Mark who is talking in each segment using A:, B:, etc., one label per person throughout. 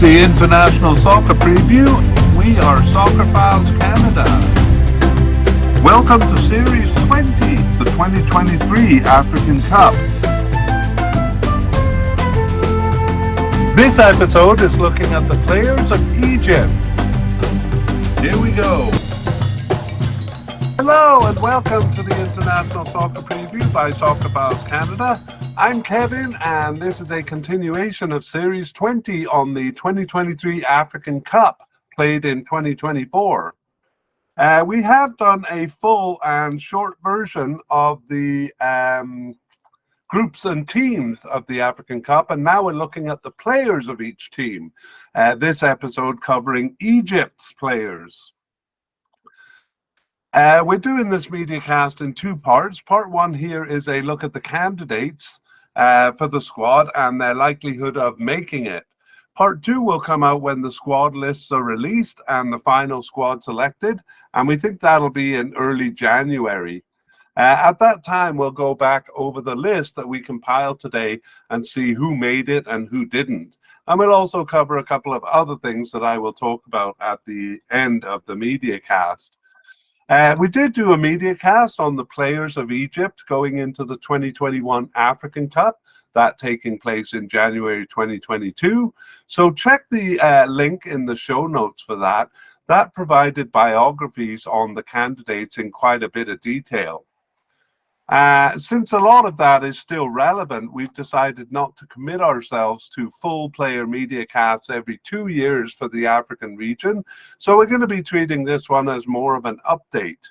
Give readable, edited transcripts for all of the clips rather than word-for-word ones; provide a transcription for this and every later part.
A: the International Soccer Preview. We are Soccer Files Canada. Welcome to Series 20, the 2023 African Cup. This episode is looking at the players of Egypt. Here we go. Hello and welcome to the International Soccer Preview by Soccer Files Canada. I'm Kevin, and this is a continuation of Series 20 on the 2023 African Cup, played in 2024. We have done a full and short version of the groups and teams of the African Cup, and now we're looking at the players of each team. This episode covering Egypt's players. We're doing this mediacast in two parts. Part one here is a look at the candidates for the squad and their likelihood of making it. Part two will come out when the squad lists are released and the final squad selected, and we think that'll be in early January. At that time, we'll go back over the list that we compiled today and see who made it and who didn't. And we'll also cover a couple of other things that I will talk about at the end of the mediacast. We did do a mediacast on the players of Egypt going into the 2021 African Cup, that taking place in January 2022. So check the link in the show notes for that. That provided biographies on the candidates in quite a bit of detail. Since a lot of that is still relevant, we've decided not to commit ourselves to full player mediacasts every 2 years for the African region. So we're going to be treating this one as more of an update.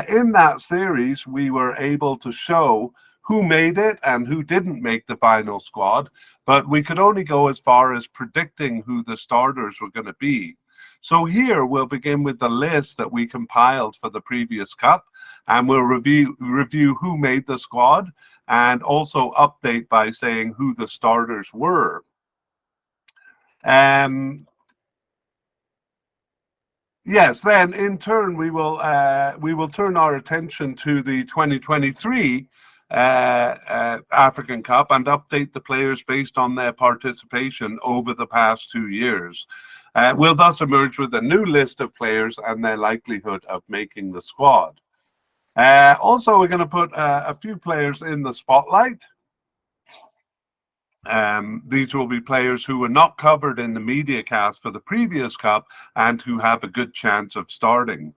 A: In that series, we were able to show who made it and who didn't make the final squad, but we could only go as far as predicting who the starters were going to be. So here we'll begin with the list that we compiled for the previous cup, and we'll review who made the squad and also update by saying who the starters were. Yes, then in turn we will turn our attention to the 2023 African Cup and update the players based on their participation over the past 2 years. We'll thus emerge with a new list of players and their likelihood of making the squad. Also, we're going to put a few players in the spotlight. These will be players who were not covered in the mediacast for the previous cup and who have a good chance of starting.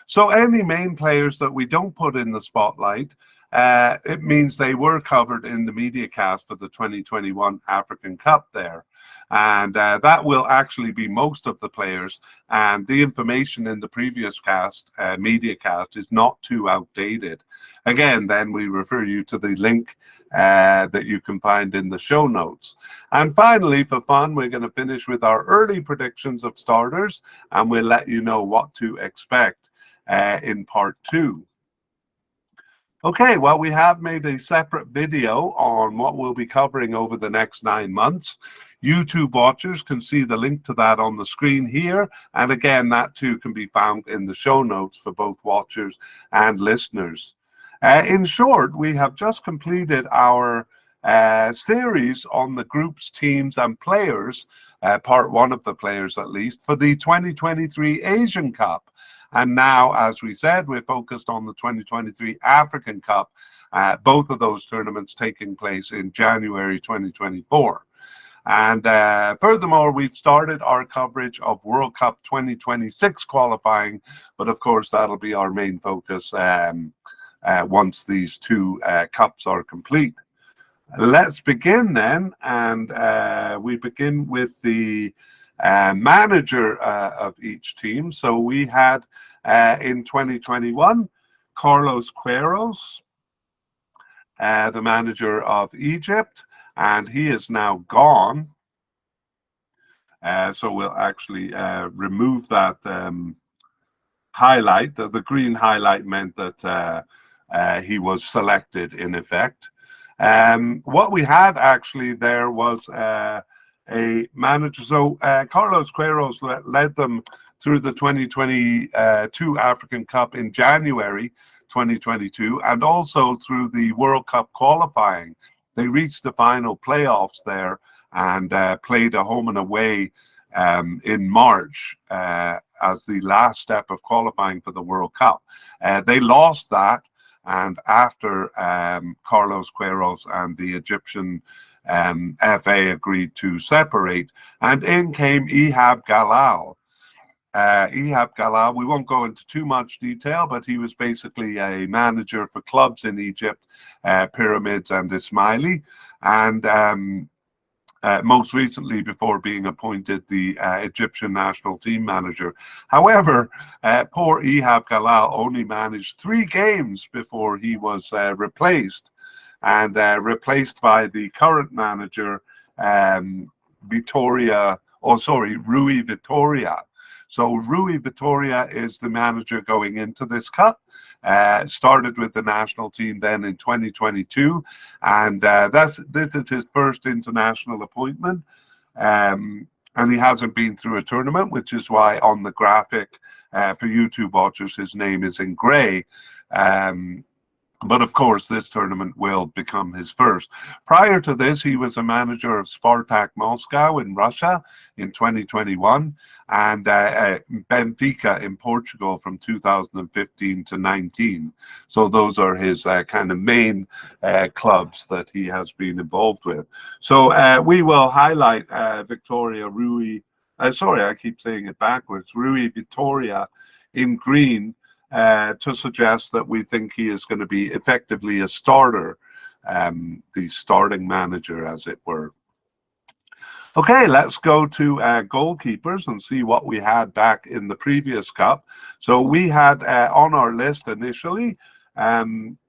A: So any main players that we don't put in the spotlight, it means they were covered in the mediacast for the 2021 African Cup there. And that will actually be most of the players, and the information in the previous mediacast is not too outdated. Again, then we refer you to the link that you can find in the show notes. And finally, for fun, we're going to finish with our early predictions of starters, and we'll let you know what to expect in part two. Okay, well, we have made a separate video on what we'll be covering over the next 9 months. YouTube watchers can see the link to that on the screen here. And again, that too can be found in the show notes for both watchers and listeners. In short, we have just completed our series on the groups, teams, and players, part one of the players at least, for the 2023 Asian Cup. And now, as we said, we're focused on the 2023 African Cup, both of those tournaments taking place in January 2024. And furthermore, we've started our coverage of World Cup 2026 qualifying, but of course, that'll be our main focus once these two cups are complete. Let's begin then, and we begin with the manager of each team. So we had in 2021 Carlos Queiroz, the manager of Egypt, and he is now gone. So we'll actually remove that highlight. The green highlight meant that he was selected in effect. What we had actually there was a manager. So Carlos Queiroz led them through the 2022 African Cup in January 2022, and also through the World Cup qualifying. They reached the final playoffs there, and played a home and away in March as the last step of qualifying for the World Cup. They lost that, and after Carlos Queiroz and the Egyptian FA agreed to separate, and in came Ihab Galal. Ihab Galal, we won't go into too much detail, but he was basically a manager for clubs in Egypt, Pyramids and Ismaili, and most recently before being appointed the Egyptian national team manager. However, poor Ihab Galal only managed 3 games before he was replaced, and replaced by the current manager, Rui Vitoria. So Rui Vitoria is the manager going into this cup. Started with the national team then in 2022, and this is his first international appointment. And he hasn't been through a tournament, which is why on the graphic for YouTube watchers, his name is in grey. But of course, this tournament will become his first. Prior to this, he was a manager of Spartak Moscow in Russia in 2021, and Benfica in Portugal from 2015 to 19. So those are his kind of main clubs that he has been involved with. So we will highlight Rui Vitoria in green, to suggest that we think he is going to be effectively a starter, the starting manager, as it were. Okay, let's go to goalkeepers and see what we had back in the previous cup. So we had on our list initially Mohamed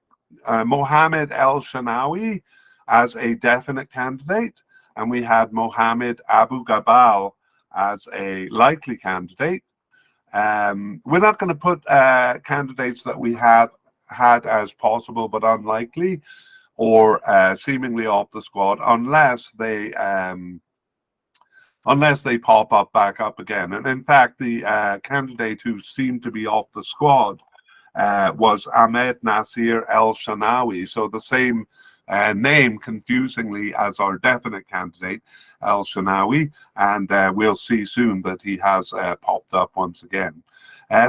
A: El Shanawi as a definite candidate, and we had Mohamed Abu Gabal as a likely candidate. We're not going to put candidates that we had as possible but unlikely, or seemingly off the squad, unless they pop up back up again. And in fact, the candidate who seemed to be off the squad was Ahmed Nasir El Shanawi. So the same name, confusingly, as our definite candidate, El Shanawi, and we'll see soon that he has popped up once again.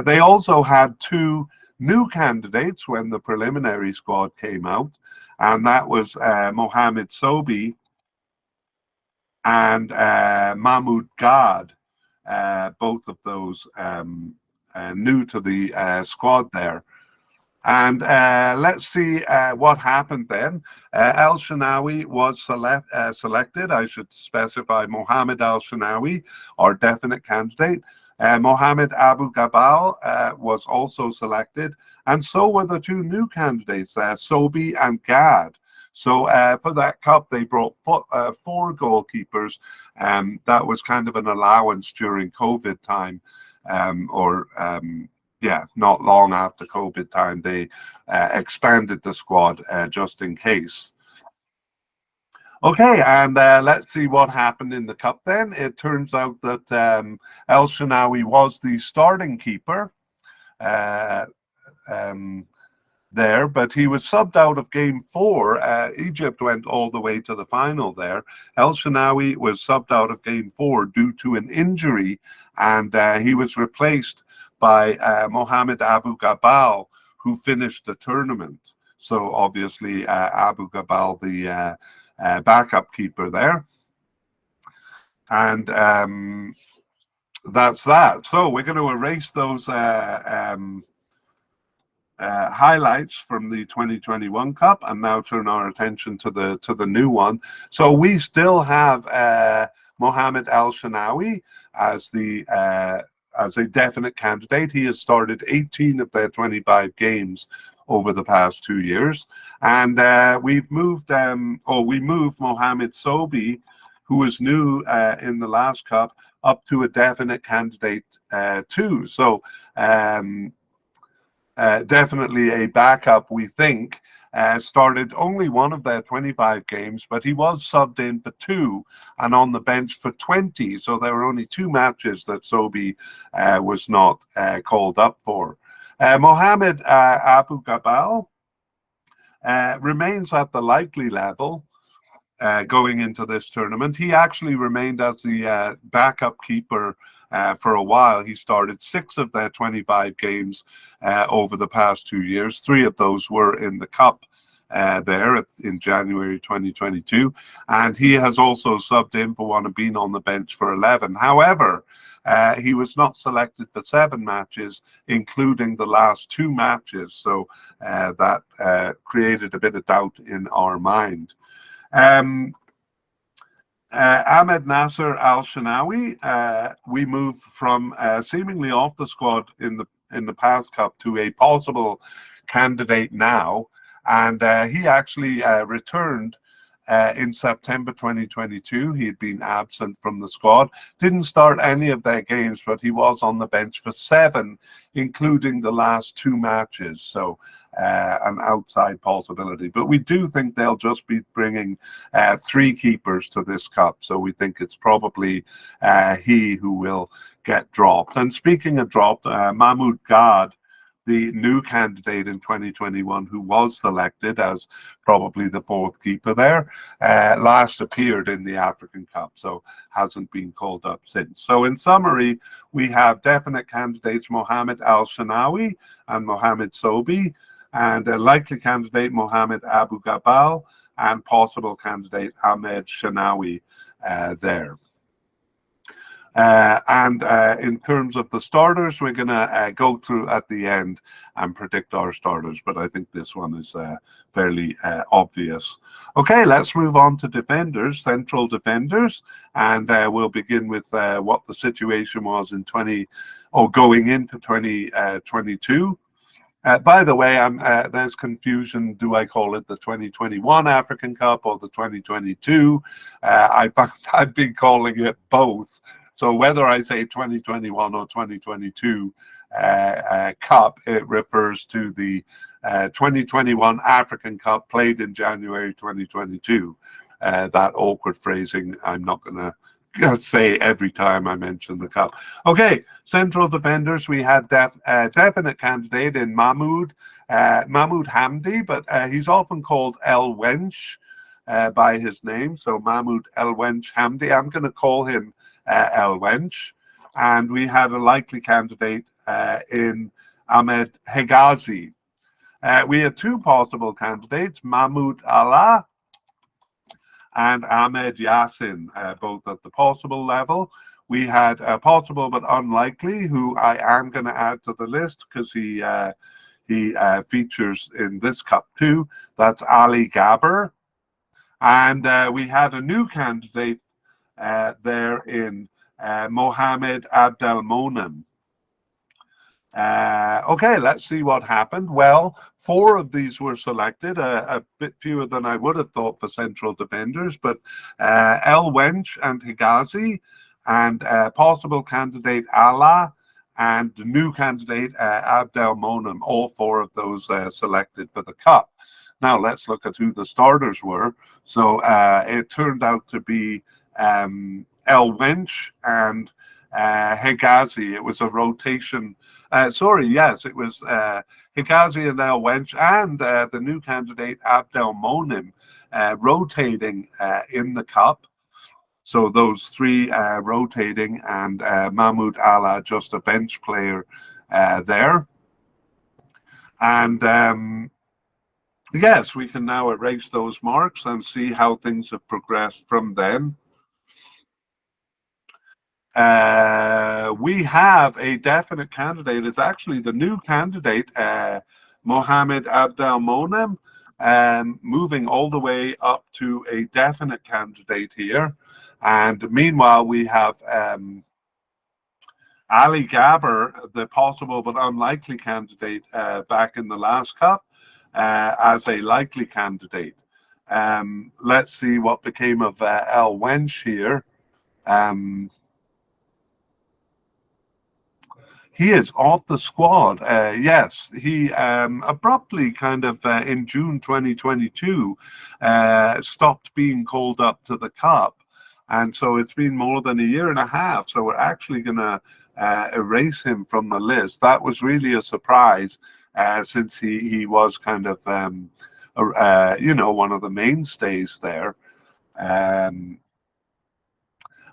A: They also had 2 new candidates when the preliminary squad came out, and that was Mohamed Sobi and Mahmoud Gad, both of those new to the squad there. And let's see what happened then. El Shanawi was selected. I should specify Mohamed El Shanawi, our definite candidate. Mohamed Abu Gabal was also selected, and so were the 2 new candidates, Sobi and Gad. So for that cup, they brought 4 goalkeepers. That was kind of an allowance during COVID time, not long after COVID time, they expanded the squad just in case. Okay, and let's see what happened in the cup then. It turns out that El Shanawi was the starting keeper there, but he was subbed out of game 4. Egypt went all the way to the final there. El Shanawi was subbed out of game 4 due to an injury, and he was replaced by Mohamed Abu Gabal, who finished the tournament. So obviously Abu Gabal, the backup keeper there. And that's that. So we're going to erase those highlights from the 2021 Cup and now turn our attention to the new one. So we still have Mohamed El Shanawi as a definite candidate. He has started 18 of their 25 games over the past 2 years, and we moved Mohamed Sobi, who was new in the last cup, up to a definite candidate too. So definitely a backup, we think. Started only 1 of their 25 games, but he was subbed in for 2 and on the bench for 20. So there were only 2 matches that Sobi was not called up for. Mohamed Abu Gabal remains at the likely level. going into this tournament. He actually remained as the backup keeper for a while. He started 6 of their 25 games over the past 2 years. 3 of those were in the Cup in January 2022. And he has also subbed in for one and been on the bench for 11. However, he was not selected for 7 matches, including the last 2 matches. So that created a bit of doubt in our mind. Ahmed Nasser Al-Shanawi, we moved from seemingly off the squad in the past Cup to a possible candidate now, and he actually returned in September 2022. He had been absent from the squad, didn't start any of their games, but he was on the bench for 7, including the last 2 matches. So an outside possibility. But we do think they'll just be bringing 3 keepers to this Cup. So we think it's probably he who will get dropped. And speaking of dropped, Mahmoud Gad, the new candidate in 2021 who was selected as probably the 4th keeper there, last appeared in the African Cup, so hasn't been called up since. So in summary, we have definite candidates Mohamed Al-Shanawi and Mohamed Sobi, and a likely candidate Mohamed Abu Gabal, and possible candidate Ahmed Shanawi there. In terms of the starters, we're going to go through at the end and predict our starters, but I think this one is fairly obvious. Okay, let's move on to defenders, central defenders, and we'll begin with what the situation was in going into 2022. By the way, there's confusion. Do I call it the 2021 African Cup or the 2022? I've been calling it both. So whether I say 2021 or 2022 Cup, it refers to the 2021 African Cup played in January 2022. That awkward phrasing I'm not going to say every time I mention the Cup. Okay, central defenders, we had definite candidate in Mahmoud Hamdi, but he's often called El Wench by his name. So Mahmoud El Wench Hamdi, I'm going to call him El Wench. And we had a likely candidate in Ahmed Hegazi. We had 2 possible candidates, Mahmoud Allah and Ahmed Yassin, both at the possible level. We had a possible but unlikely, who I am going to add to the list because he features in this Cup too. That's Ali Gabber. And we had a new candidate there in Mohamed Abdelmonem. Okay, let's see what happened. Well, 4 of these were selected, a bit fewer than I would have thought for central defenders, but El Wench and Hegazi, and possible candidate Allah, and new candidate Abdelmonem, all 4 of those selected for the Cup. Now let's look at who the starters were. So it turned out to be El Wench and Hegazi. It was a rotation. Yes, it was Hegazi and El Wench and the new candidate Abdelmonem rotating in the Cup. So those 3 rotating, and Mahmoud Allah just a bench player there. And yes, we can now erase those marks and see how things have progressed from then. We have a definite candidate. It's actually the new candidate, Mohamed Abdelmonem, moving all the way up to a definite candidate here. And meanwhile, we have Ali Gabber, the possible but unlikely candidate back in the last Cup, as a likely candidate. Let's see what became of El Wench here. He is off the squad. Yes, he abruptly kind of in June 2022 stopped being called up to the Cup. And so it's been more than a year and a half. So we're actually going to erase him from the list. That was really a surprise since he was kind of, one of the mainstays there.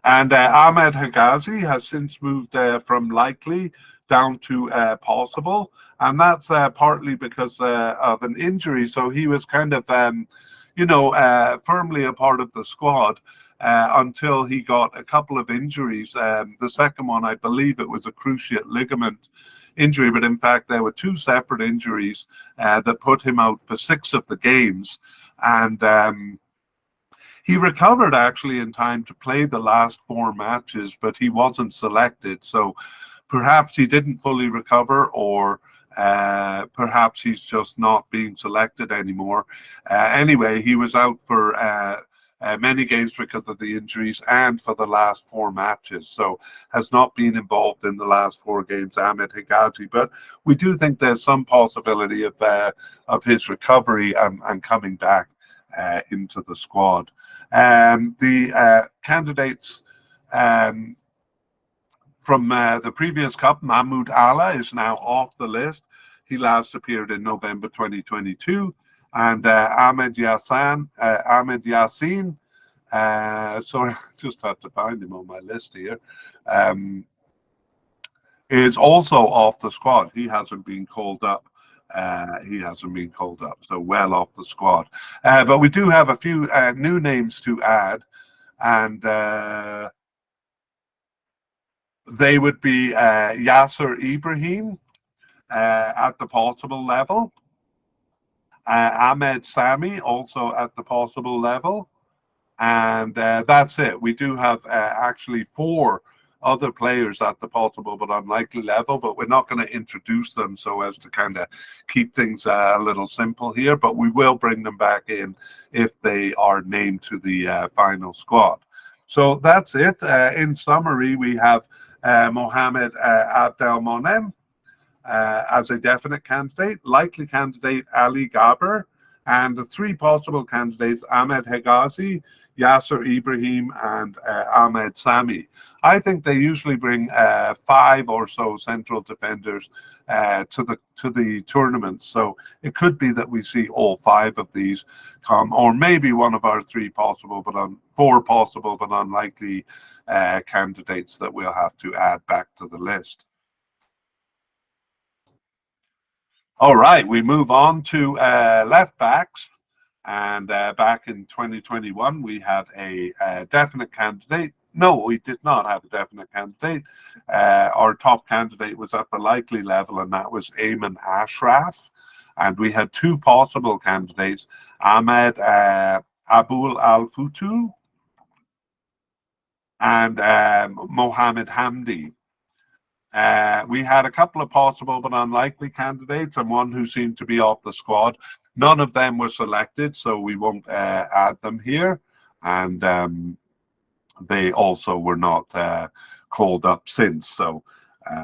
A: And Ahmed Higazi has since moved from likely down to possible, and that's partly because of an injury. So he was kind of, firmly a part of the squad until he got a couple of injuries. The second one, I believe it was a cruciate ligament injury, but in fact there were two separate injuries that put him out for 6 of the games. And he recovered actually in time to play the last 4 matches, but he wasn't selected. So perhaps he didn't fully recover, or perhaps he's just not being selected anymore. Anyway, he was out for many games because of the injuries and for the last 4 matches. So has not been involved in the last 4 games, Ahmed Higazi. But we do think there's some possibility of his recovery and coming back into the squad. The candidates from the previous cup, Mahmoud Allah, is now off the list. He last appeared in November 2022. And Ahmed Yassin, sorry, I just have to find him on my list here, is also off the squad. He hasn't been called up. So well off the squad. But we do have a few new names to add, and they would be Yasser Ibrahim at the possible level, Ahmed Sami also at the possible level, and that's it. We do have actually 4 other players at the possible but unlikely level, but we're not going to introduce them so as to kind of keep things a little simple here, but we will bring them back in if they are named to the final squad. So that's it. In summary, we have Mohamed Abdelmonem as a definite candidate, likely candidate Ali Gaber, and the 3 possible candidates, Ahmed Higazi, Yasser Ibrahim, and Ahmed Sami. I think they usually bring 5 or so central defenders to the tournament. So it could be that we see all 5 of these come, or maybe one of our 4 possible but unlikely candidates that we'll have to add back to the list. All right, we move on to left backs. And back in 2021, we had a definite candidate. No, we did not have a definite candidate. Our top candidate was at the likely level, and that was Ayman Ashraf. And we had 2 possible candidates, Ahmed Abul Al-Futu and Mohammed Hamdi. We had a couple of possible but unlikely candidates and one who seemed to be off the squad. None of them were selected, so we won't add them here. And they also were not called up since, so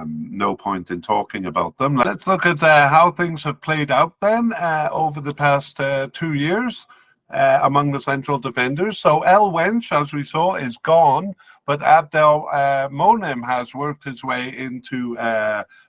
A: no point in talking about them. Let's look at how things have played out then over the past 2 years among the central defenders. So El Wench, as we saw, is gone, but Abdel Monem has worked his way into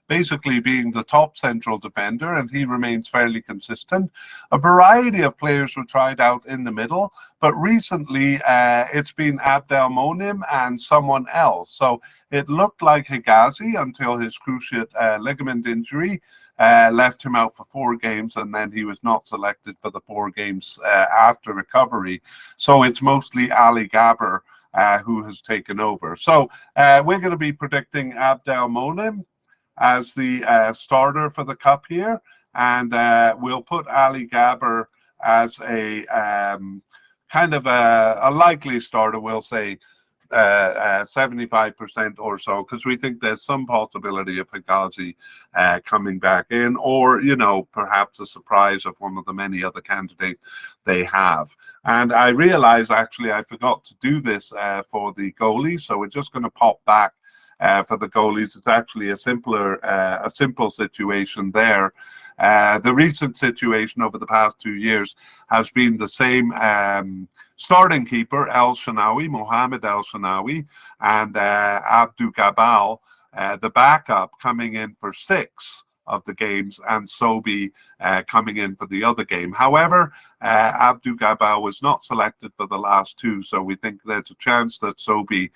A: basically being the top central defender, and he remains fairly consistent. A variety of players were tried out in the middle, but recently it's been Abdel Monem and someone else. So it looked like Higazi until his cruciate ligament injury left him out for 4 games, and then he was not selected for the 4 games after recovery. So it's mostly Ali Gaber who has taken over. So we're going to be predicting Abdel Monem as the starter for the cup here, and we'll put Ali Gaber as a kind of a likely starter. We'll say 75% or so, because we think there's some possibility of Higazi coming back in, or perhaps a surprise of one of the many other candidates they have. And I realize actually I forgot to do this for the goalies, so we're just going to pop back for the goalies. It's actually a simple situation there. The recent situation over the past 2 years has been the same. Starting keeper El Shanawi, Mohamed El Shanawi, and Abdu Gabal, the backup, coming in for 6 of the games, and Sobi coming in for the other game. However, Abdou Gabba was not selected for the last two, so we think there's a chance that Sobi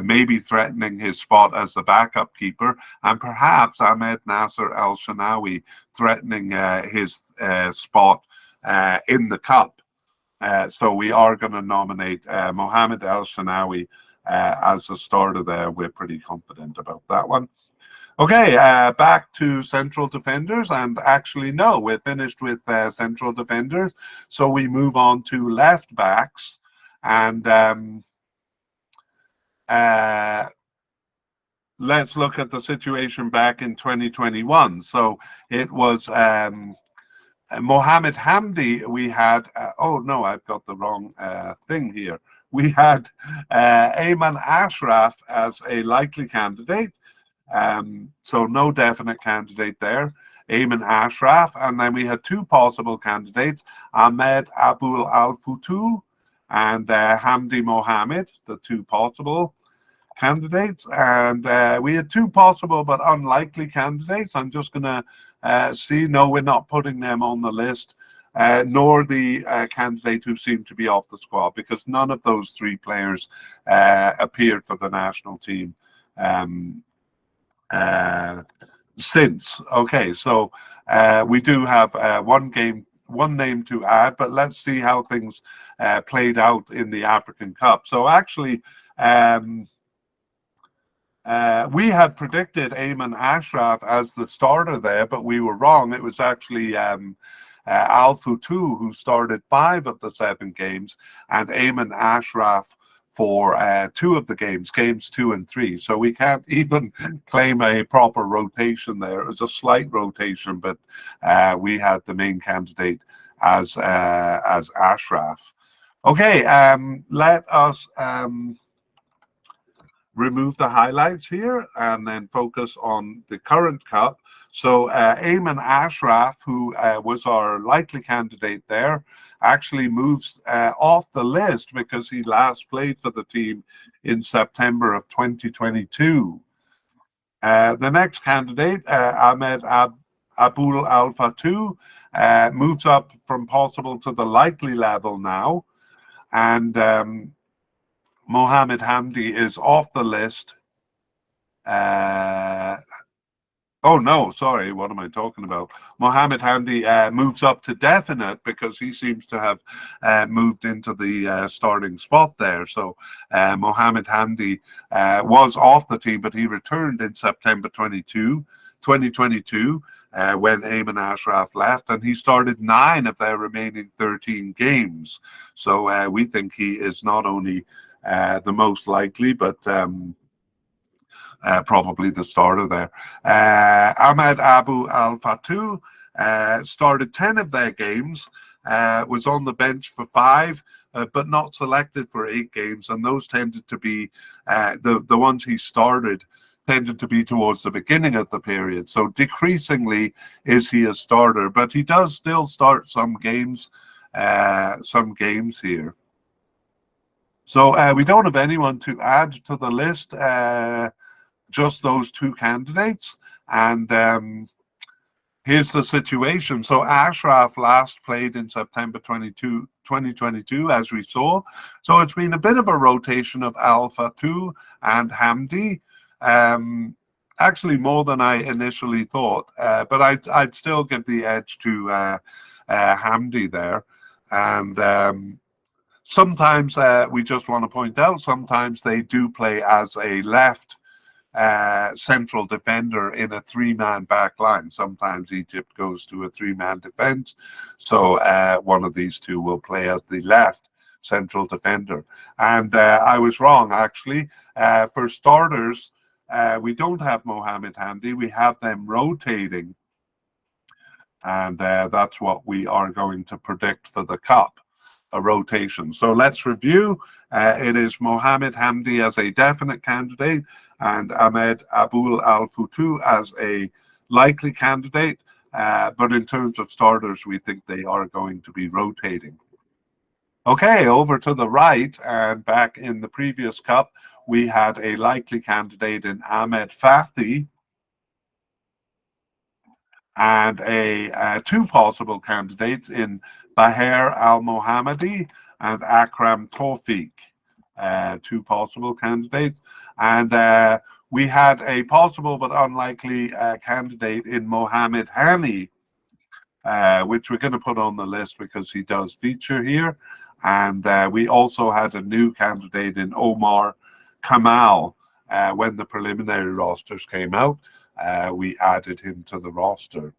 A: maybe threatening his spot as the backup keeper, and perhaps Ahmed Nasser El Shanawi threatening his spot in the cup. So we are going to nominate Mohamed El Shanawi as the starter there. We're pretty confident about that one. Okay, back to central defenders, and actually, no, we're finished with central defenders. So we move on to left backs, and let's look at the situation back in 2021. So it was Mohamed Hamdi. We had, oh no, I've got the wrong thing here. We had Ayman Ashraf as a likely candidate. So no definite candidate there. Ayman Ashraf, and then we had two possible candidates, Ahmed Abul Al Futu and Hamdi Mohammed, the two possible candidates. And we had two possible but unlikely candidates. I'm just going to see, no, we're not putting them on the list, nor the candidate who seemed to be off the squad, because none of those three players appeared for the national team since. Okay, so we do have one name to add, but let's see how things played out in the African Cup. So actually, we had predicted Ayman Ashraf as the starter there, but we were wrong. It was actually Al Futu who started 5 of the 7 games, and Ayman Ashraf for 2 of the games 2 and 3. So we can't even claim a proper rotation there. It was a slight rotation, but we had the main candidate as Ashraf. Okay, let us remove the highlights here and then focus on the current cup. So Ayman Ashraf, who was our likely candidate there, actually moves off the list because he last played for the team in September of 2022. The next candidate, Ahmed Abul Al Fatu, moves up from possible to the likely level now. And Mohamed Hamdi is off the list. Oh no, sorry, what am I talking about? Mohamed Hamdi moves up to definite because he seems to have moved into the starting spot there. So Mohamed Hamdi was off the team, but he returned in September 2022 when Ayman Ashraf left, and he started 9 of their remaining 13 games. So we think he is not only the most likely, but probably the starter there. Ahmed Abu Al Fatu started 10 of their games, was on the bench for 5, but not selected for 8 games, and those tended to be the ones he started tended to be towards the beginning of the period. So decreasingly is he a starter, but he does still start some games here. So we don't have anyone to add to the list, just those 2 candidates. And here's the situation. So Ashraf last played in September 2022, as we saw. So it's been a bit of a rotation of Al Fatu and Hamdi. Actually more than I initially thought, but I'd still give the edge to Hamdi there. And sometimes we just want to point out, sometimes they do play as a left central defender in a 3-man back line. Sometimes Egypt goes to a 3-man defense. So one of these 2 will play as the left central defender. And I was wrong, actually. For starters, we don't have Mohamed Hamdi. We have them rotating. And that's what we are going to predict for the cup, a rotation. So let's review. It is Mohamed Hamdi as a definite candidate and Ahmed Abul Al Futu as a likely candidate. But in terms of starters, we think they are going to be rotating. Okay, over to the right, and back in the previous cup, we had a likely candidate in Ahmed Fathi. and two possible candidates in Baher Al-Mohammadi and Akram Tawfiq. Two possible candidates. And we had a possible but unlikely candidate in Mohammed Hani, which we're going to put on the list because he does feature here. And we also had a new candidate in Omar Kamal. When the preliminary rosters came out, we added him to the roster.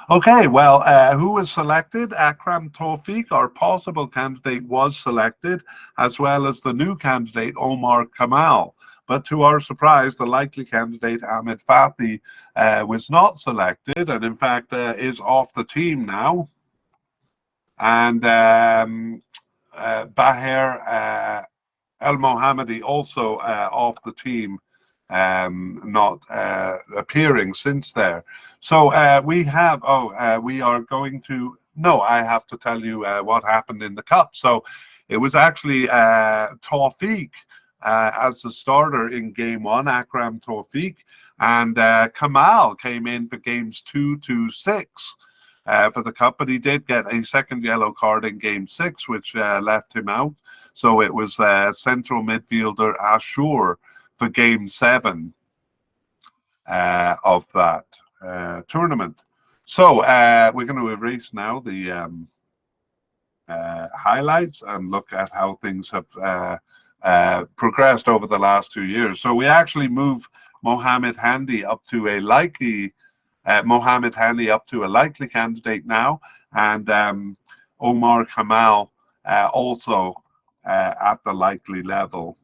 A: Okay, well, who was selected? Akram Tawfiq, our possible candidate, was selected, as well as the new candidate, Omar Kamal. But to our surprise, the likely candidate, Ahmed Fathi, was not selected, and in fact is off the team now. And Baher El Mohammadi also off the team, not appearing since there. So we have, we are going to, no, I have to tell you what happened in the cup. So it was actually Tawfiq as the starter in game one, Akram Tawfiq, and Kamal came in for games 2 to 6. For the cup, but he did get a second yellow card in game 6, which left him out. So it was central midfielder Ashur for game 7 of that tournament. So we're going to erase now the highlights and look at how things have progressed over the last 2 years. So we actually move Mohammed Handy up to a likely candidate now, and Omar Kamal also at the likely level.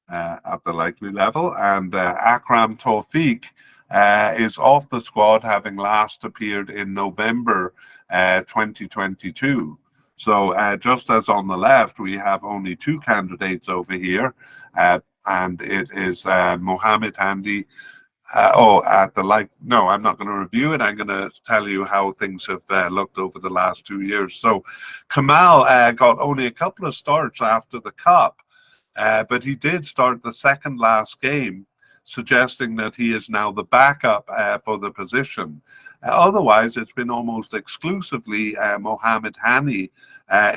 A: And Akram Tawfiq is off the squad, having last appeared in November 2022. So just as on the left, we have only two candidates over here, and it is Mohammed Handy. No, I'm not going to review it. I'm going to tell you how things have looked over the last 2 years. So Kamal got only a couple of starts after the cup, but he did start the second last game, suggesting that he is now the backup for the position. Otherwise, it's been almost exclusively Mohammed Hani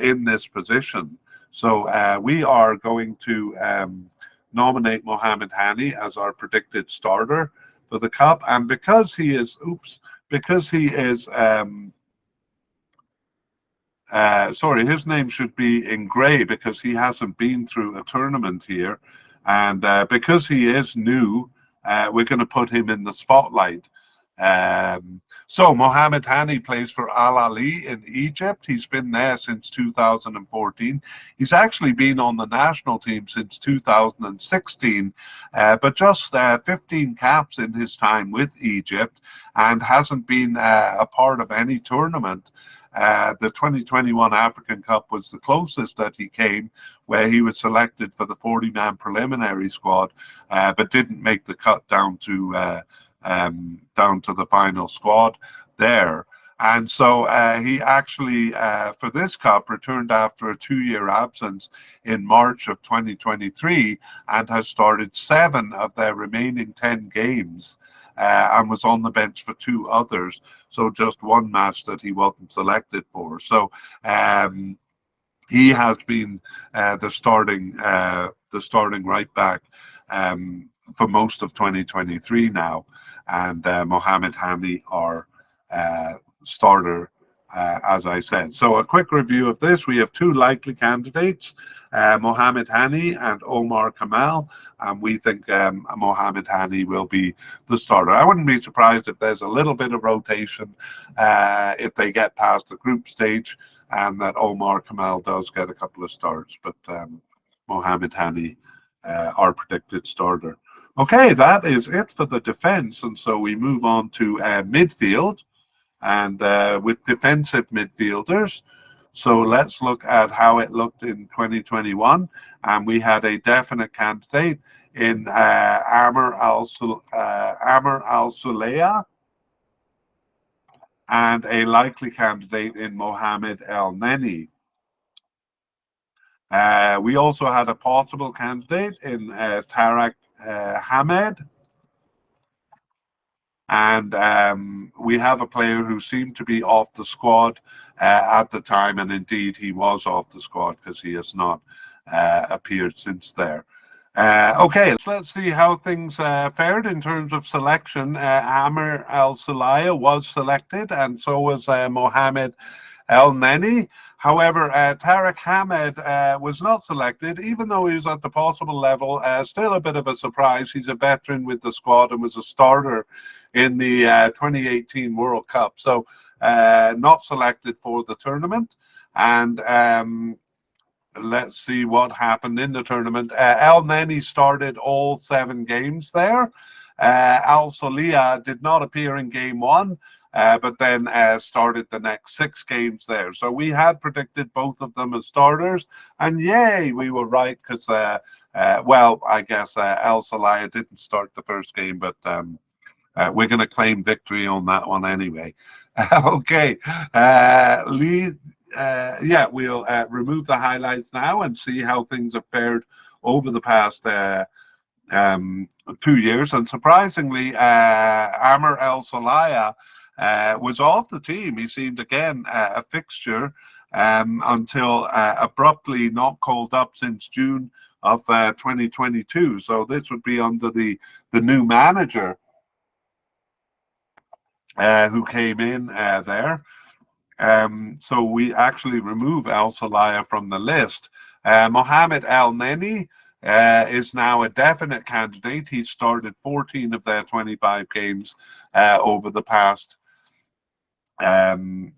A: in this position. So we are going to nominate Mohammed Hani as our predicted starter for the cup, and because he is sorry, his name should be in grey because he hasn't been through a tournament here, and because he is new, we're going to put him in the spotlight. So Mohammed Hani plays for Al Ali in Egypt. He's been there since 2014. He's actually been on the national team since 2016, but just 15 caps in his time with Egypt, and hasn't been a part of any tournament. The 2021 African Cup was the closest that he came, where he was selected for the 40-man preliminary squad, but didn't make the cut down to the final squad there. And so he actually, for this cup, returned after a 2-year absence in March of 2023 and has started 7 of their remaining 10 games and was on the bench for 2 others. So just 1 match that he wasn't selected for. So he has been the starting right back for most of 2023 now, and Mohammed Hani, our starter, as I said. So a quick review of this. We have 2 likely candidates, Mohammed Hani and Omar Kamal, and we think Mohammed Hani will be the starter. I wouldn't be surprised if there's a little bit of rotation if they get past the group stage, and that Omar Kamal does get a couple of starts, but Mohammed Hani, our predicted starter. Okay, that is it for the defense, and so we move on to midfield, and with defensive midfielders. So let's look at how it looked in 2021, and we had a definite candidate in Amr Al-Sulaya, and a likely candidate in Mohammed El Neni. We also had a possible candidate in Tarek Hamed, And we have a player who seemed to be off the squad at the time, and indeed he was off the squad because he has not appeared since there. Okay, let's see how things fared in terms of selection. Amr Al-Salaya was selected, and so was Mohamed El-Neni. However, Tariq Hamed was not selected, even though he was at the possible level. Still a bit of a surprise. He's a veteran with the squad and was a starter in the 2018 World Cup. So not selected for the tournament. And let's see what happened in the tournament. El-Neni started all 7 games there. Al-Salaya did not appear in game 1. But then started the next 6 games there. So we had predicted both of them as starters, and yay, we were right because, well, I guess Al-Salaya didn't start the first game, but we're going to claim victory on that one anyway. Okay, yeah, we'll remove the highlights now and see how things have fared over the past 2 years. And surprisingly, Amr El-Salaya was off the team. He seemed again a fixture until abruptly not called up since June of 2022. So this would be under the new manager who came in there. So we actually remove Al-Salaya from the list. Mohamed El-Neni is now a definite candidate. He started 14 of their 25 games over the past 2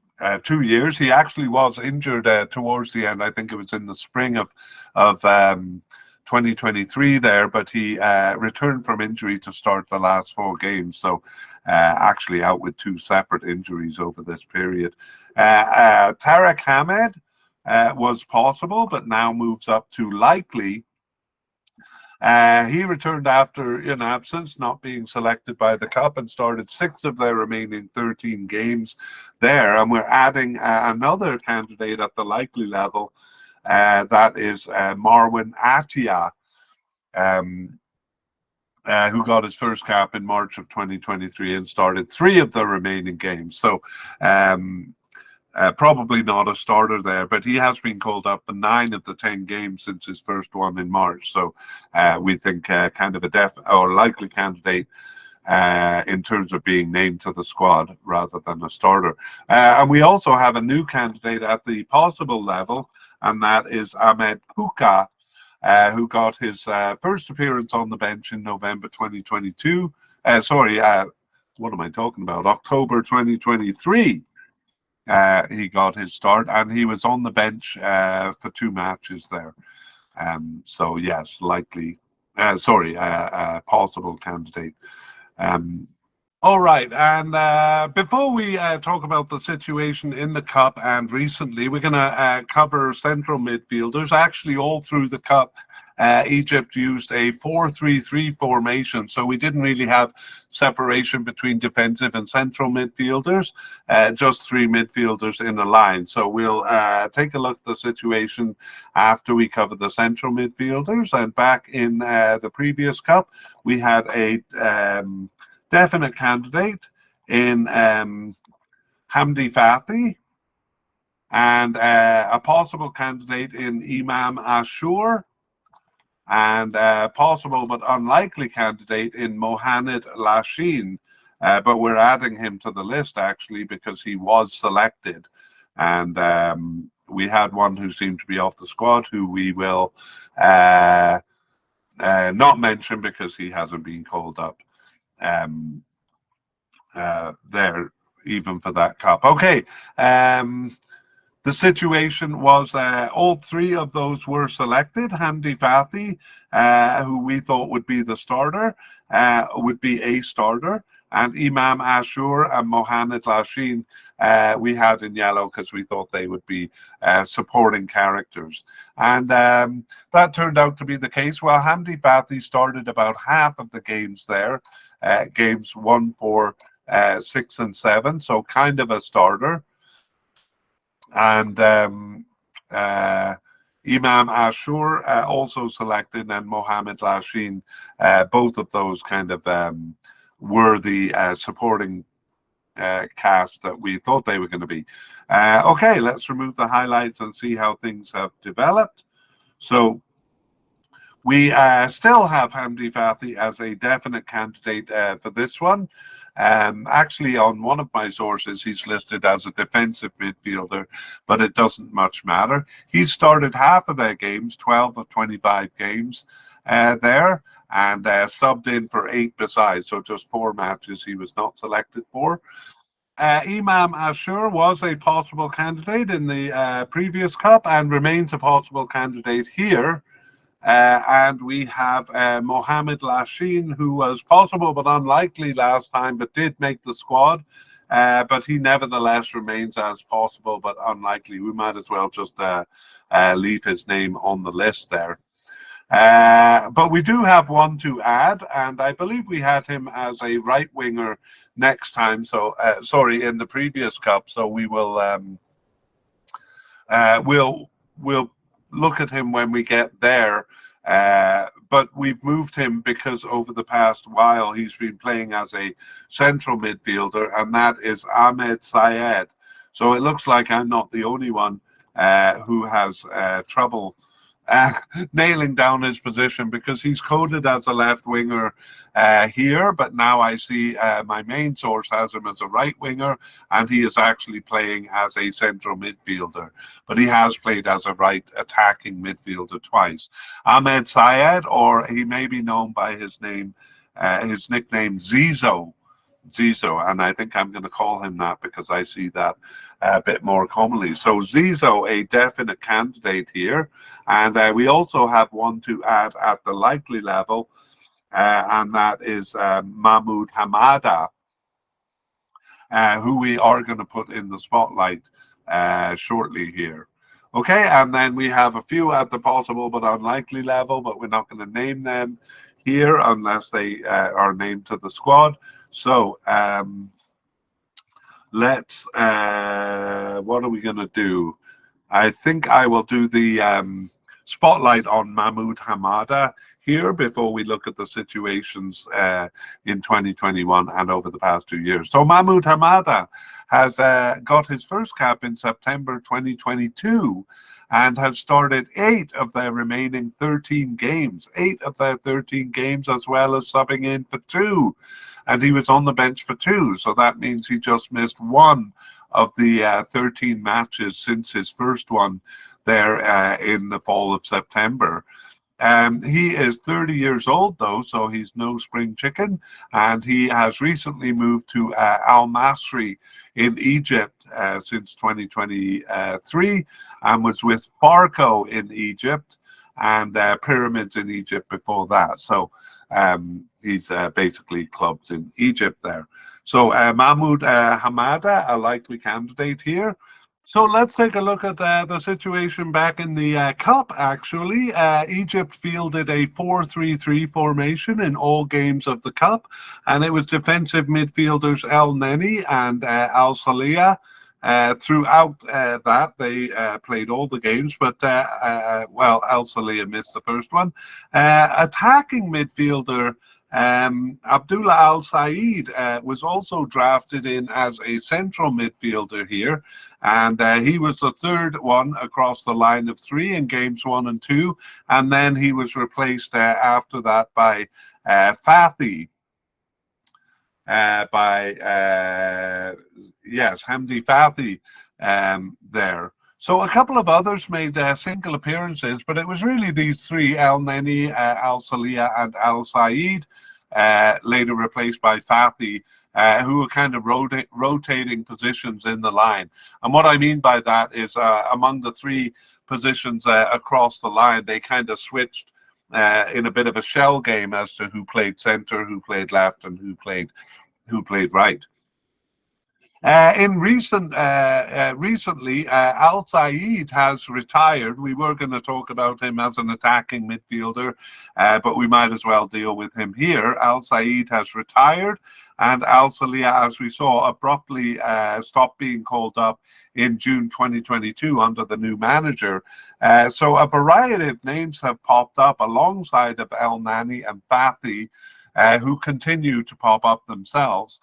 A: years. He actually was injured towards the end. I think it was in the spring of 2023 there, but he returned from injury to start the last 4 games. So actually out with 2 separate injuries over this period. Tariq Hamed was possible, but now moves up to likely. He returned after an absence, not being selected by the Cup, and started 6 of their remaining 13 games there. And we're adding another candidate at the likely level. That is Marwan Atiyah, who got his first cap in March of 2023 and started 3 of the remaining games. So probably not a starter there, but he has been called up for 9 of the 10 games since his first one in March. So we think kind of a likely candidate in terms of being named to the squad rather than a starter. And we also have a new candidate at the possible level, and that is Ahmed Puka, who got his first appearance on the bench in November 2022. What am I talking about? October 2023. He got his start, and he was on the bench for 2 matches there. So yes, likely, possible candidate. All right, and before we talk about the situation in the Cup and recently, we're going to cover central midfielders. Actually, all through the Cup, Egypt used a 4-3-3 formation, so we didn't really have separation between defensive and central midfielders, just 3 midfielders in a line. So we'll take a look at the situation after we cover the central midfielders. And back in the previous Cup, we had a definite candidate in Hamdi Fathi, and a possible candidate in Imam Ashur, and a possible but unlikely candidate in Mohamed Lashin. But we're adding him to the list actually because he was selected, and we had one who seemed to be off the squad who we will not mention because he hasn't been called up there even for that Cup. Okay, the situation was all 3 of those were selected. Hamdi Fathi, who we thought would be the starter, would be a starter, and Imam Ashur and Mohamed Lashin we had in yellow because we thought they would be supporting characters. And that turned out to be the case. Well, Hamdi Fathi started about half of the games there, games 1, 4, 6 and 7, so kind of a starter. And Imam Ashur also selected, and Mohamed Lashin, both of those kind of were the supporting cast that we thought they were going to be. Okay, let's remove the highlights and see how things have developed. So we still have Hamdi Fathi as a definite candidate for this one. Actually, on one of my sources, he's listed as a defensive midfielder, but it doesn't much matter. He started half of their games, 12 of 25 games there, and subbed in for 8 besides, so just 4 matches he was not selected for. Imam Ashur was a possible candidate in the previous cup and remains a possible candidate here. And we have Mohamed Lashin, who was possible but unlikely last time, but did make the squad. But he nevertheless remains as possible but unlikely. We might as well just leave his name on the list there. But we do have one to add, and I believe we had him as a right winger next time. So sorry, in the previous cup. So we will we'll look at him when we get there. But we've moved him because over the past while he's been playing as a central midfielder, and that is Ahmed Syed. So it looks like I'm not the only one who has trouble nailing down his position, because he's coded as a left winger here, but now I see my main source has him as a right winger, and he is actually playing as a central midfielder, but he has played as a right attacking midfielder twice. Ahmed Syed, or he may be known by his name, his nickname Zizo, and I think I'm going to call him that because I see that a bit more commonly. So Zizo, a definite candidate here, and we also have one to add at the likely level, and that is Mahmoud Hamada, who we are going to put in the spotlight shortly here. Okay, and then we have a few at the possible but unlikely level, but we're not going to name them here unless they are named to the squad. So let's, what are we going to do? I think I will do the spotlight on Mahmoud Hamada here before we look at the situations in 2021 and over the past 2 years. So Mahmoud Hamada has got his first cap in September 2022 and has started 8 of their remaining 13 games. 8 of their 13 games, as well as subbing in for 2. And he was on the bench for 2, so that means he just missed 1 of the 13 matches since his first one there in the fall of September. He is 30 years old, though, so he's no spring chicken, and he has recently moved to Al Masry in Egypt since 2023, and was with Farco in Egypt and Pyramids in Egypt before that. So he's basically clubs in Egypt there. So Mahmoud Hamada, a likely candidate here. So let's take a look at the situation back in the Cup, actually. Egypt fielded a 4-3-3 formation in all games of the Cup, and it was defensive midfielders El Neni and Al Salih. Throughout that, they played all the games, but, well, Al Salih missed the first one. Attacking midfielder Abdullah Al Said was also drafted in as a central midfielder here, and he was the third one across the line of 3 in games 1 and 2, and then he was replaced after that by Fathi. Hamdi Fathi there. So a couple of others made single appearances, but it was really these 3, El Neni, Al Salih, and Al Said, later replaced by Fathi, who were kind of rotating positions in the line. And what I mean by that is among the 3 positions across the line, they kind of switched in a bit of a shell game as to who played center, who played left, and who played right. Recently, Al Said has retired. We were going to talk about him as an attacking midfielder, but we might as well deal with him here. Al Said has retired, and Al Salih, as we saw, abruptly stopped being called up in June 2022 under the new manager. So a variety of names have popped up alongside of El Nani and Fathi. who continue to pop up themselves,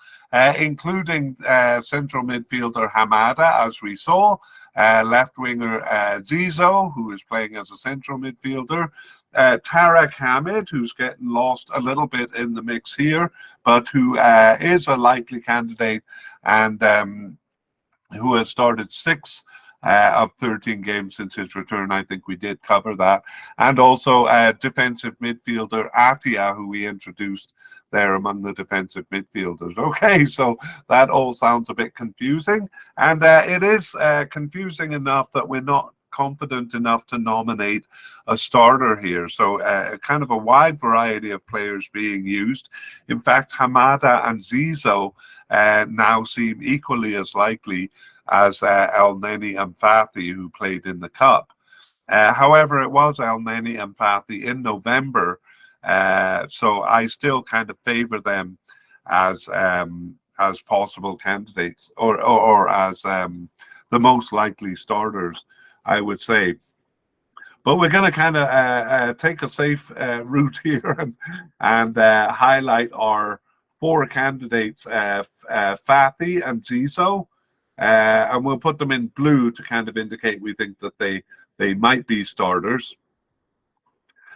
A: including central midfielder Hamada, as we saw, left winger Zizo, who is playing as a central midfielder, Tarek Hamid, who's getting lost a little bit in the mix here, but who is a likely candidate, and who has started 6 of 13 games since his return. I think we did cover that. And also defensive midfielder Atia, who we introduced there among the defensive midfielders. Okay, so that all sounds a bit confusing. And it is confusing enough that we're not confident enough to nominate a starter here. So kind of a wide variety of players being used. In fact, Hamada and Zizo now seem equally as likely as El Neni and Fathi, who played in the Cup. However, it was El Neni and Fathi in November, so I still kind of favor them as possible candidates, or as the most likely starters, I would say. But we're going to kind of take a safe route here and highlight our 4 candidates, Fathi and Zizo. And we'll put them in blue to kind of indicate we think that they might be starters.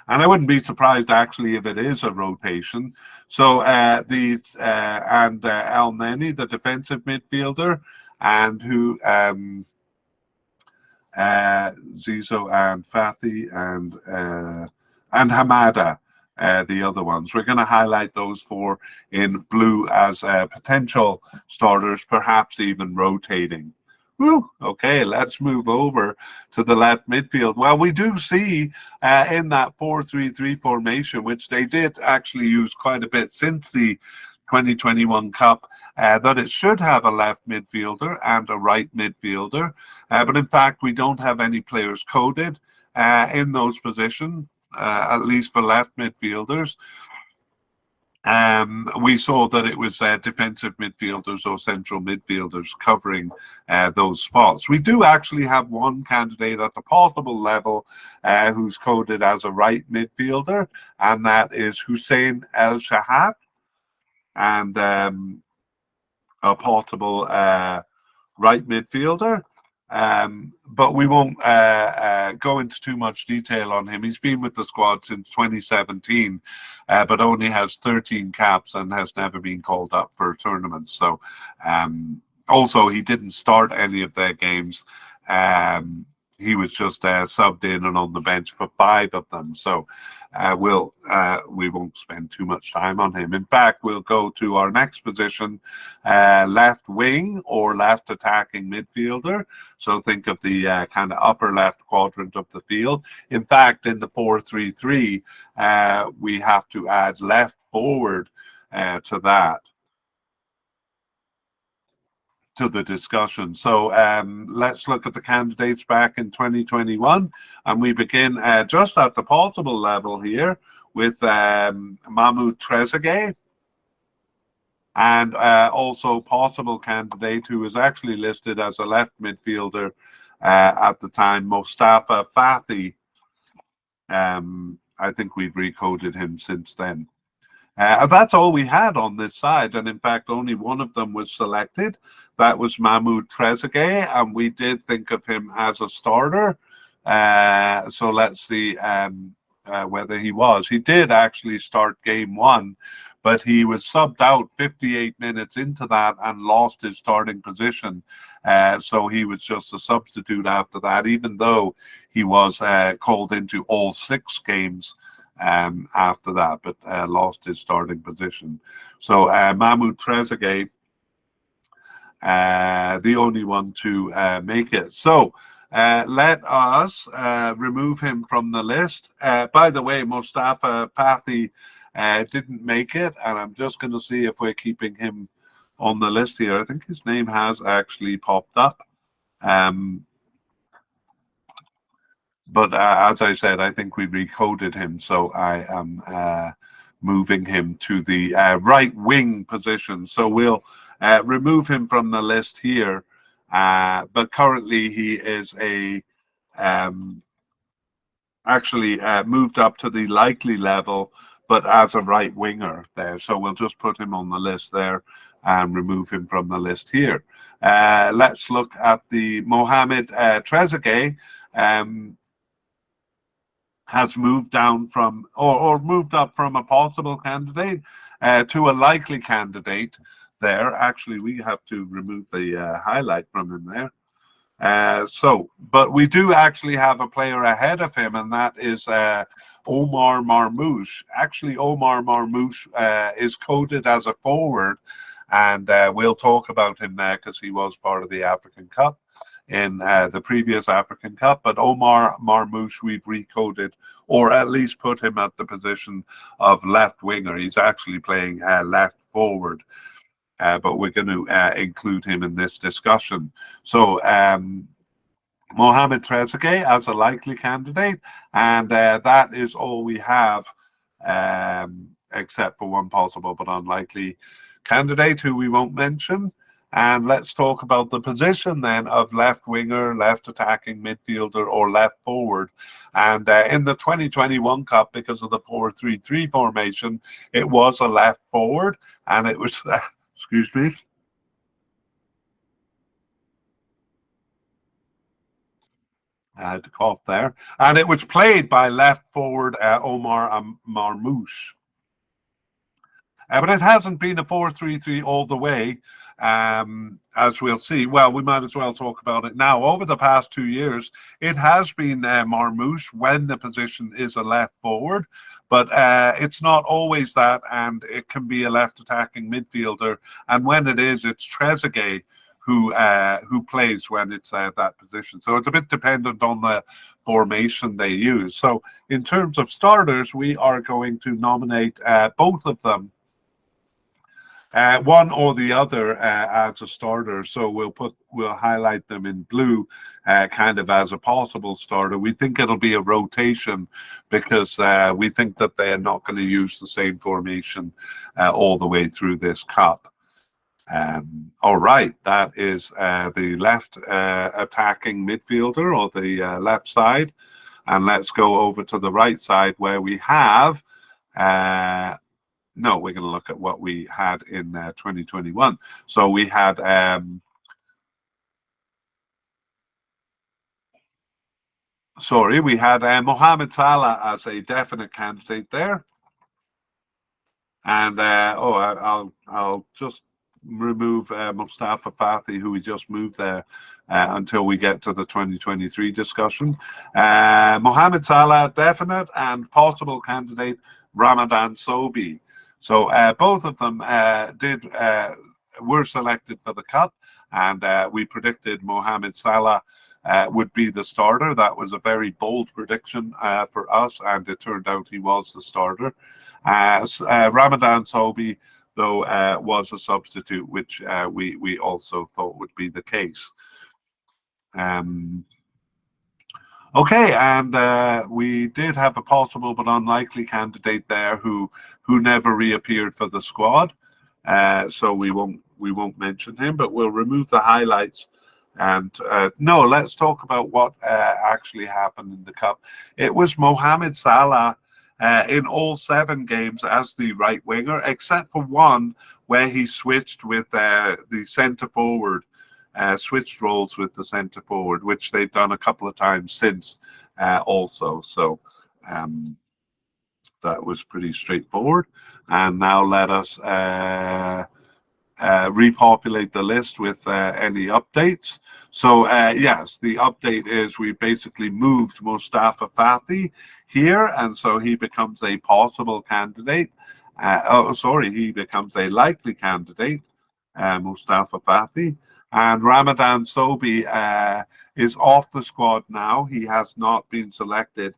A: And I wouldn't be surprised actually if it is a rotation. So El Neni, the defensive midfielder, and who Zizo and Fathi and Hamada, the other ones. We're going to highlight those 4 in blue as potential starters, perhaps even rotating. Whew. Okay, let's move over to the left midfield. Well, we do see in that 4-3-3 formation, which they did actually use quite a bit since the 2021 Cup, that it should have a left midfielder and a right midfielder. But in fact, we don't have any players coded in those positions, at least for left midfielders. We saw that it was defensive midfielders or central midfielders covering those spots. We do actually have one candidate at the possible level who's coded as a right midfielder, and that is Hussein El Shahab, and a possible right midfielder. But we won't go into too much detail on him. He's been with the squad since 2017, but only has 13 caps and has never been called up for tournaments. So also, he didn't start any of their games. He was just subbed in and on the bench for 5 of them. So we won't spend too much time on him. In fact, we'll go to our next position, left wing or left attacking midfielder. So think of the kind of upper left quadrant of the field. In fact, in the 4-3-3, we have to add left forward to that, to the discussion. So let's look at the candidates back in 2021, and we begin just at the possible level here with Mahmoud Trezeguet, and also possible candidate who is actually listed as a left midfielder at the time, Mustafa Fathi. I think we've recoded him since then. That's all we had on this side, and in fact only one of them was selected. That was Mahmoud Trezeguet, and we did think of him as a starter. So let's see whether he was. He did actually start game 1, but he was subbed out 58 minutes into that and lost his starting position. So he was just a substitute after that, even though he was called into all 6 games after that, but lost his starting position. So Mahmoud Trezeguet, the only one to make it. So let us remove him from the list. By the way, Mustafa Fathi didn't make it, and I'm just going to see if we're keeping him on the list here. I think his name has actually popped up. But as I said, I think we recoded him, so I am moving him to the right wing position. So we'll remove him from the list here. But currently he is actually moved up to the likely level but as a right winger there. So we'll just put him on the list there and remove him from the list here. Let's look at the Mohamed Trezeguet. Has moved down from, or moved up from a possible candidate to a likely candidate there. Actually, we have to remove the highlight from him there. But we do actually have a player ahead of him, and that is Omar Marmoush. Actually, Omar Marmoush is coded as a forward, and we'll talk about him there because he was part of the African Cup in the previous African Cup. But Omar Marmoush, we've recoded, or at least put him at the position of left winger. He's actually playing left forward. But we're going to include him in this discussion. So Mohamed Trezeguet as a likely candidate, and that is all we have, except for one possible but unlikely candidate who we won't mention. And let's talk about the position then of left winger, left attacking midfielder, or left forward. And in the 2021 Cup, because of the 4-3-3 formation, it was a left forward, and it was... excuse me. I had to cough there. And it was played by left forward Omar Marmoush. But it hasn't been a 4-3-3 all the way, as we'll see. Well, we might as well talk about it now. Over the past 2 years, it has been Marmoush when the position is a left forward. But it's not always that, and it can be a left attacking midfielder. And when it is, it's Trezeguet who plays when it's that position. So it's a bit dependent on the formation they use. So in terms of starters, we are going to nominate both of them. One or the other as a starter, so we'll highlight them in blue, kind of as a possible starter. We think it'll be a rotation because we think that they're not going to use the same formation all the way through this cup. All right, that is the left attacking midfielder, or the left side, and let's go over to the right side where we have. No, we're going to look at what we had in 2021. So we had we had Mohamed Salah as a definite candidate there, and I'll just remove Mustafa Fathi, who we just moved there until we get to the 2023 discussion. Mohamed Salah definite, and possible candidate Ramadan Sobhi. So both of them were selected for the Cup, and we predicted Mohamed Salah would be the starter. That was a very bold prediction for us, and it turned out he was the starter. Ramadan Sobhi, though, was a substitute, which we also thought would be the case. Okay, and we did have a possible but unlikely candidate there who never reappeared for the squad, so we won't mention him, but we'll remove the highlights. And no, let's talk about what actually happened in the Cup. It was Mohamed Salah in all 7 games as the right winger, except for one where he switched with the centre forward. Switched roles with the centre forward, which they've done a couple of times since also. So that was pretty straightforward. And now let us repopulate the list with any updates. So yes, the update is we basically moved Mustafa Fathi here, and so he becomes a possible candidate. He becomes a likely candidate, Mustafa Fathi. And Ramadan Sobhi is off the squad now. He has not been selected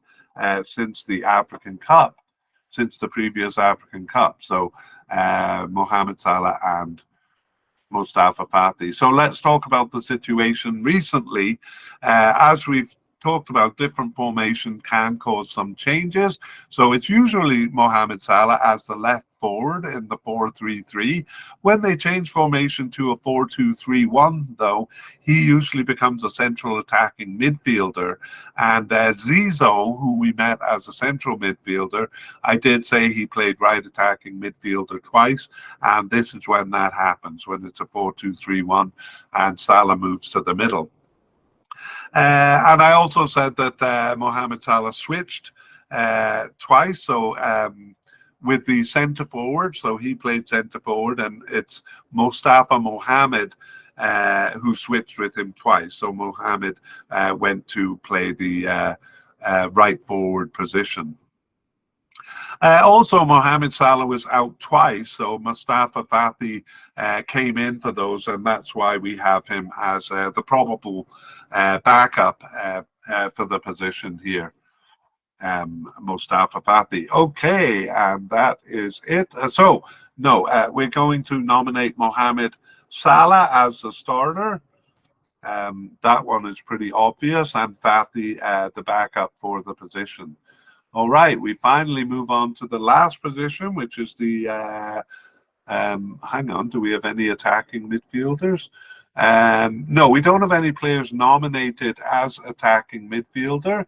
A: since the African Cup, since the previous African Cup. So Mohamed Salah and Mustafa Fathi. So let's talk about the situation recently. As we've talked about, different formation can cause some changes. So it's usually Mohamed Salah as the left forward in the 4-3-3. When they change formation to a 4-2-3-1, though, he usually becomes a central attacking midfielder. And Zizou, who we met as a central midfielder, I did say he played right attacking midfielder twice. And this is when that happens, when it's a 4-2-3-1 and Salah moves to the middle. And I also said that Mohamed Salah switched twice, so with the centre forward, so he played centre forward, and it's Mustafa Mohamed who switched with him twice. So Mohamed went to play the right forward position. Also, Mohamed Salah was out twice, so Mustafa Fathi came in for those, and that's why we have him as the probable backup for the position here, Mustafa Fathi. Okay, and that is it. So, no, we're going to nominate Mohamed Salah as the starter. That one is pretty obvious, and Fathi the backup for the position. All right, we finally move on to the last position, which is the, hang on, do we have any attacking midfielders? No, we don't have any players nominated as attacking midfielder.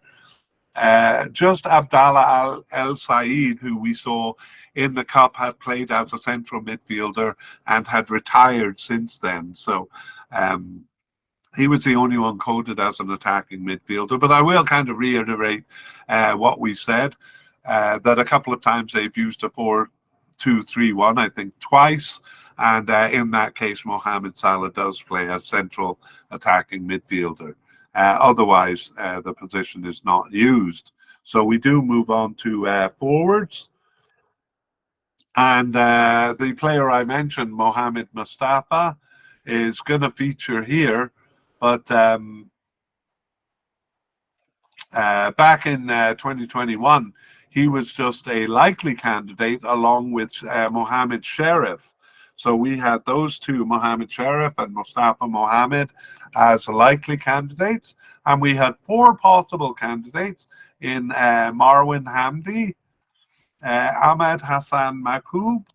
A: Just Abdallah El Said, who we saw in the Cup, had played as a central midfielder and had retired since then. So he was the only one coded as an attacking midfielder, but I will kind of reiterate what we said, that a couple of times they've used a 4-2-3-1, I think twice, and in that case, Mohamed Salah does play as central attacking midfielder. Otherwise, the position is not used. So we do move on to forwards. And the player I mentioned, Mohamed Mustafa, is going to feature here. But back in 2021, he was just a likely candidate along with Mohamed Sherif. So we had those two, Mohamed Sherif and Mustafa Mohamed, as likely candidates. And we had four possible candidates in Marwan Hamdi, Ahmed Hassan Makoub,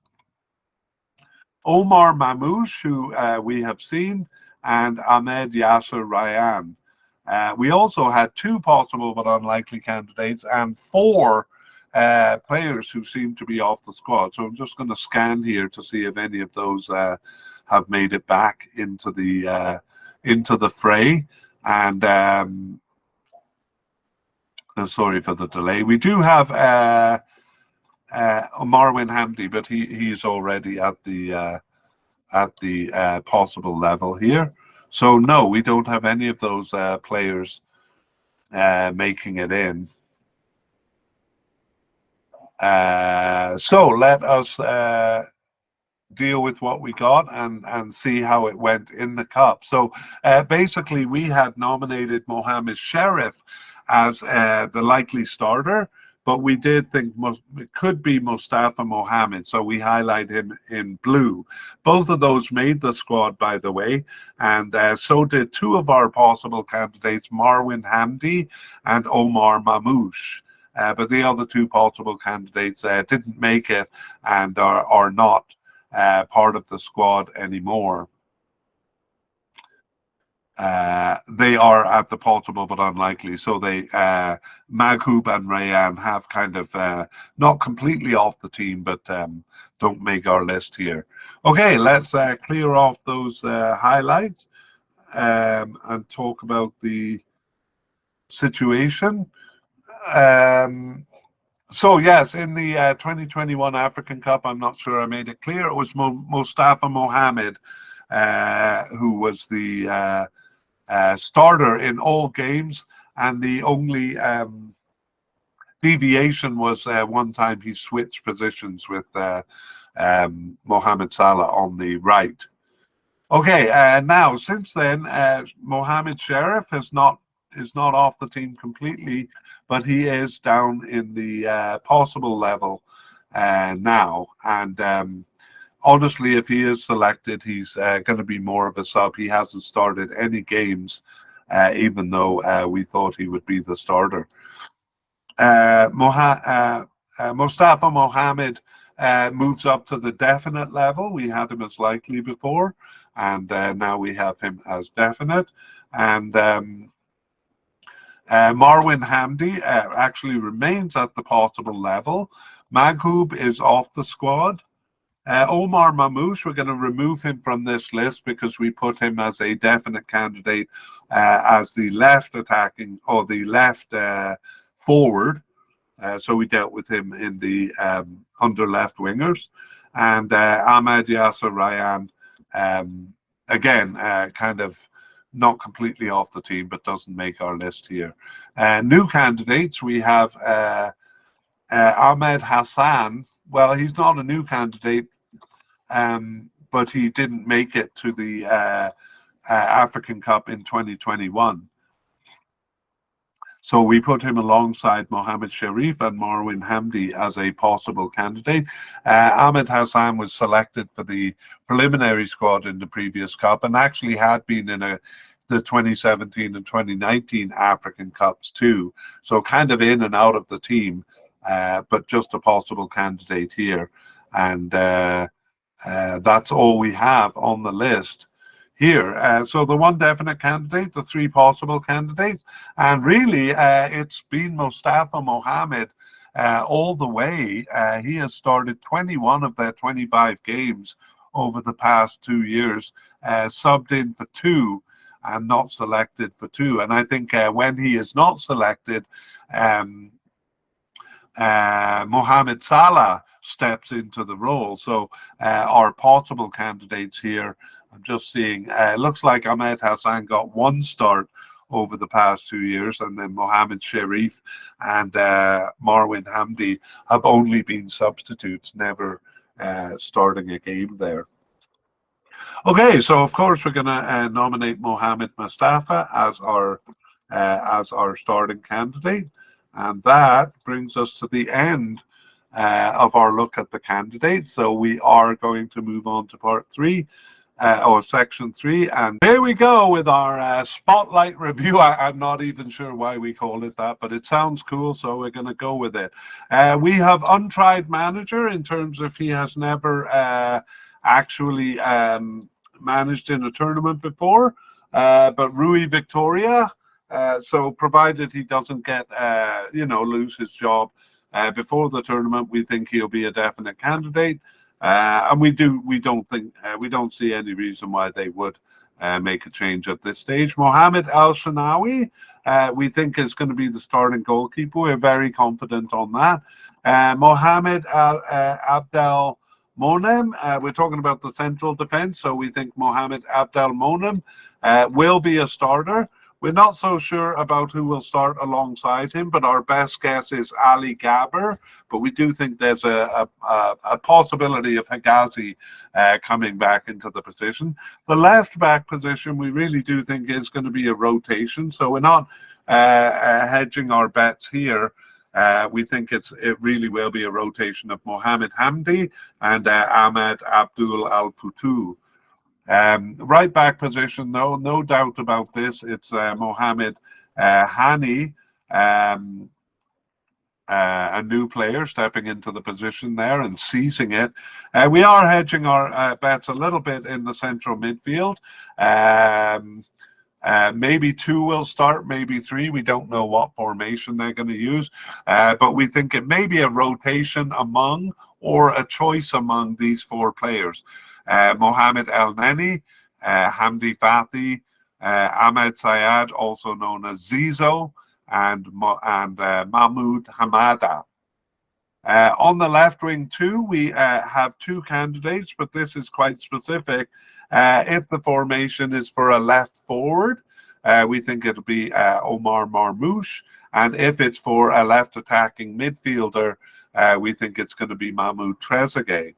A: Omar Mamouche, who we have seen, and Ahmed Yasser Ryan. We also had two possible but unlikely candidates and four players who seem to be off the squad. So I'm just going to scan here to see if any of those have made it back into the fray. And sorry for the delay. We do have Marwan Hamdi, but he's already at the possible level here. So no, we don't have any of those players making it in. So let us deal with what we got and see how it went in the Cup. So basically, we had nominated Mohamed Sherif as the likely starter, but we did think it could be Mustafa Mohamed, so we highlight him in blue. Both of those made the squad, by the way, and so did two of our possible candidates, Marwan Hamdi and Omar Mamouche. But the other two possible candidates didn't make it and are not part of the squad anymore. They are at the possible but unlikely. So they, Maghub and Rayan, have kind of not completely off the team, but don't make our list here. Okay, let's clear off those highlights and talk about the situation. So yes, in the 2021 African Cup, I'm not sure I made it clear, it was Mustafa Mohamed who was the starter in all games, and the only deviation was one time he switched positions with Mohamed Salah on the right. Okay, now since then, Mohamed Sherif is not off the team completely, but he is down in the possible level now, and honestly, if he is selected, he's going to be more of a sub. He hasn't started any games even though we thought he would be the starter. Mustafa Mohamed moves up to the definite level. We had him as likely before, and now we have him as definite. And Marwan Hamdi actually remains at the possible level. Maghub is off the squad. Omar Mamouche, we're going to remove him from this list because we put him as a definite candidate as the left attacking or the left forward. So we dealt with him in the under left wingers. And Ahmed Yasser Ryan, again, kind of not completely off the team, but doesn't make our list here. New candidates, we have Ahmed Hassan. Well, he's not a new candidate, but he didn't make it to the African Cup in 2021. So we put him alongside Mohammed Sharif and Marwan Hamdi as a possible candidate. Ahmed Hassan was selected for the preliminary squad in the previous Cup and actually had been in the 2017 and 2019 African Cups too. So kind of in and out of the team, but just a possible candidate here. And that's all we have on the list here. So the one definite candidate, the three possible candidates, and really it's been Mustafa Mohamed all the way. He has started 21 of their 25 games over the past 2 years, subbed in for 2 and not selected for 2. And I think when he is not selected, Mohamed Salah steps into the role. So our possible candidates here, I'm just seeing, looks like Ahmed Hassan got 1 start over the past 2 years, and then Mohammed Sharif and Marwan Hamdi have only been substitutes, never starting a game there. Okay, so of course we're going to nominate Mohamed Mustafa as our starting candidate, and that brings us to the end of our look at the candidates. So we are going to move on to part 3. Or section 3, and here we go with our spotlight review. I'm not even sure why we call it that, but it sounds cool, so we're going to go with it. We have untried manager in terms of he has never actually managed in a tournament before, but Rui Victoria. So provided he doesn't get lose his job before the tournament, we think he'll be a definite candidate. And we don't see any reason why they would make a change at this stage. Mohamed Al Shanawi, we think is going to be the starting goalkeeper. We're very confident on that. Mohamed Abdel Monem, we're talking about the central defense, so we think Mohamed Abdel Monem will be a starter. We're not so sure about who will start alongside him, but our best guess is Ali Gabber. But we do think there's a possibility of Higazi coming back into the position. The left back position, we really do think is going to be a rotation. So we're not hedging our bets here. We think it really will be a rotation of Mohammed Hamdi and Ahmed Abdul Al Futu. Right back position, though, no doubt about this. It's Mohamed Hani, a new player stepping into the position there and seizing it. We are hedging our bets a little bit in the central midfield. Maybe 2 will start, maybe 3. We don't know what formation they're going to use, but we think it may be a rotation among or a choice among these 4 players. Mohamed El Neni, Hamdi Fathi, Ahmed Sayad, also known as Zizo, and Mahmoud Hamada. On the left wing too, we have 2 candidates, but this is quite specific. If the formation is for a left forward, we think it'll be Omar Marmouche, and if it's for a left attacking midfielder, we think it's going to be Mahmoud Trezeguet.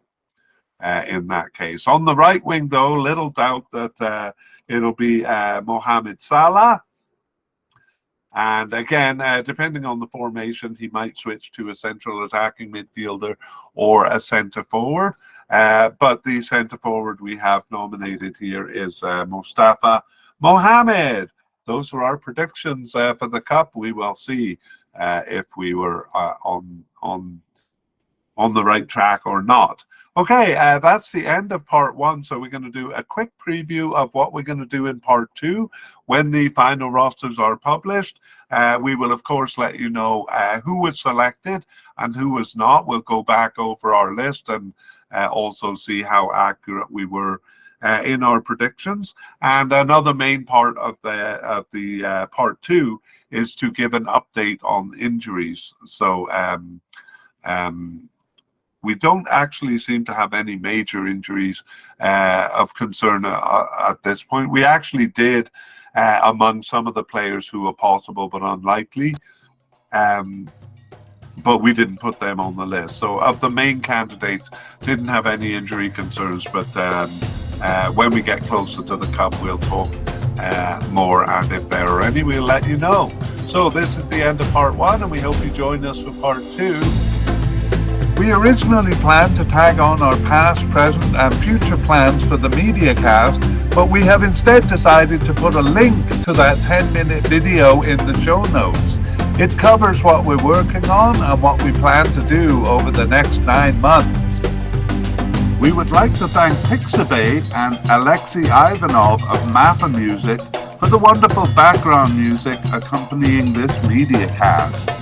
A: In that case. On the right wing, though, little doubt that it'll be Mohamed Salah. And again, depending on the formation, he might switch to a central attacking midfielder or a centre forward. But the centre forward we have nominated here is Mustafa Mohamed. those are our predictions for the cup. We will see if we were on the right track or not. Okay, that's the end of part one. So we're going to do a quick preview of what we're going to do in part two when the final rosters are published. We will, of course, let you know who was selected and who was not. We'll go back over our list and also see how accurate we were in our predictions. And another main part of the part two is to give an update on injuries. So we don't actually seem to have any major injuries of concern at this point. We actually did among some of the players who are possible but unlikely, but we didn't put them on the list. So of the main candidates, didn't have any injury concerns, but when we get closer to the cup, we'll talk more, and if there are any, we'll let you know. So this is the end of part one, and we hope you join us for part two. We originally planned to tag on our past, present and future plans for the mediacast, but we have instead decided to put a link to that 10-minute video in the show notes. It covers what we're working on and what we plan to do over the next 9 months. We would like to thank Pixabay and Alexei Ivanov of Mappa Music for the wonderful background music accompanying this mediacast.